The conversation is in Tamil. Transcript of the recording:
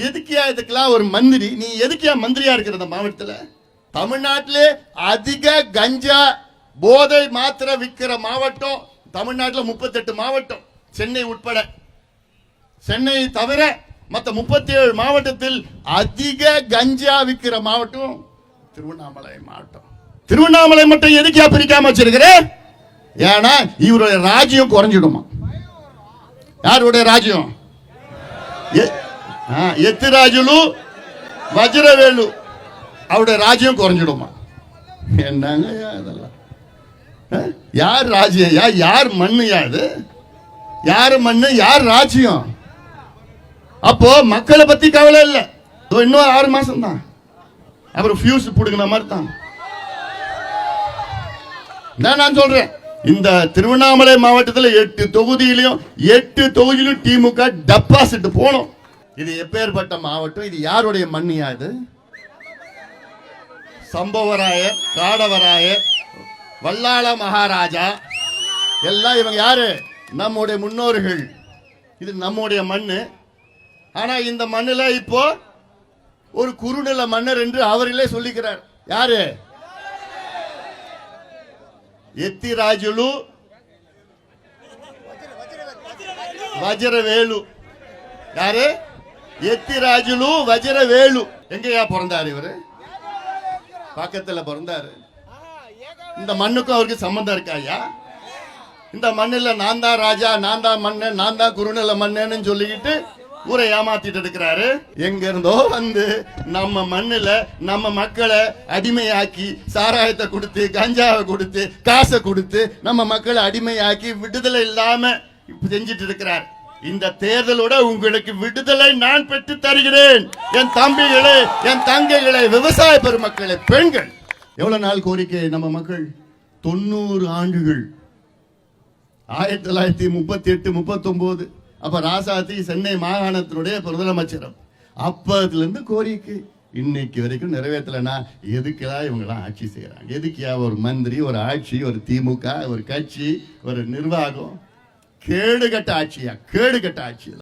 எதுக்கியா இதுக்கெல்லாம் ஒரு மந்திரி? நீ எதுக்கியா மந்திரியா இருக்கிற இந்த மாவட்டத்தில்? தமிழ்நாட்டிலே அதிக கஞ்சா போதை மாத்திரை விற்கிற மாவட்டம் தமிழ்நாட்டில் 38 மாவட்டம், சென்னை உட்பட. சென்னை தவிர மற்ற 37 மாவட்டத்தில் அதிக கஞ்சா விற்கிற மாவட்டம் திருவண்ணாமலை மாவட்டம். திருவண்ணாமலை மட்டும் எதுக்கியா பிரிக்காம வச்சிருக்கிற? ஏன்னா இவருடைய ராஜ்யம் குறைஞ்சிடுமா. யாருடைய ராஜ்யம்? எத்திராஜுலு வஜ்ரவேலு அவருடைய ராஜ்யம் குறைஞ்சிடுமா. என்னங்க இதெல்லாம்? யார் ராஜ்யம்? யார் மண்ணு? யாது யார் மண்ணு? யார் ராஜ்யம்? அப்போ மக்களை பத்தி கவலை இல்லை. இன்னும் 6 மாசம் தான், அப்புறம் ஃபியூஸ் புடுங்கின மாதிரி தான். நான் சொல்றேன், இந்த திருவண்ணாமலை மாவட்டத்தில் 8 தொகுதியிலும் திமுக டெபாசிட் போனோம். இது எப்பேற்பட்ட மாவட்டம்? இது யாருடைய மண்ணியா? இது சம்பவராயர், காடவராயர், வல்லாள மகாராஜா எல்லாம் இவங்க யாரு? நம்முடைய முன்னோர்கள். இது நம்முடைய மண்ணு. ஆனா இந்த மண்ணில் இப்போ ஒரு குறுநில மன்னர் என்று அவர்களே சொல்லிக்கிறார். யாரு? எத்திராஜுலு வஜ்ரவேலு. யாரு? எத்திராஜுலு வஜ்ரவேலு. எங்கயா பிறந்தாரு இவரு? பக்கத்துல பிறந்தாரு. இந்த மண்ணுக்கும் அவருக்கு சம்பந்தம் இருக்காயா? இந்த மண்ணில் நான் தான் ராஜா, நான் தான் மன்னன், நான் தான் குறுநில மன்னன்னு சொல்லிக்கிட்டு ஊரை ஏமாத்திட்டு இருக்கிறாரு. எங்க இருந்தோ வந்து நம்ம மண்ணுல நம்ம மக்களை அடிமையாக்கி சாராயத்தை கொடுத்து, கஞ்சாவை கொடுத்து, காசை கொடுத்து நம்ம மக்களை அடிமையாக்கி விடுதலை இல்லாம செஞ்சிட்டு இருக்கிறார். இந்த தேர்தலோட உங்களுக்கு விடுதலை நான் பெற்று தருகிறேன். என் தம்பிகளே, என் தங்கைகளே, விவசாய பெருமக்களே, பெண்கள். எவ்வளவு நாள் கோரிக்கை நம்ம மக்கள்? 90 ஆண்டுகள். 1938, 39 அப்ப ராசாத்தி சென்னை மாகாணத்தினுடைய முதலமைச்சர். அப்பதுல இருந்து கோரிக்கை இன்னைக்கு வரைக்கும் நிறைவேற்றலனா எதுக்கெல்லாம் இவங்கெல்லாம் ஆட்சி செய்யறாங்க? எதுக்கியா ஒரு மந்திரி, ஒரு ஆட்சி, ஒரு திமுக, ஒரு கட்சி, ஒரு நிர்வாகம்? கேடுகட்ட ஆட்சியா? கேடுகட்ட ஆட்சி.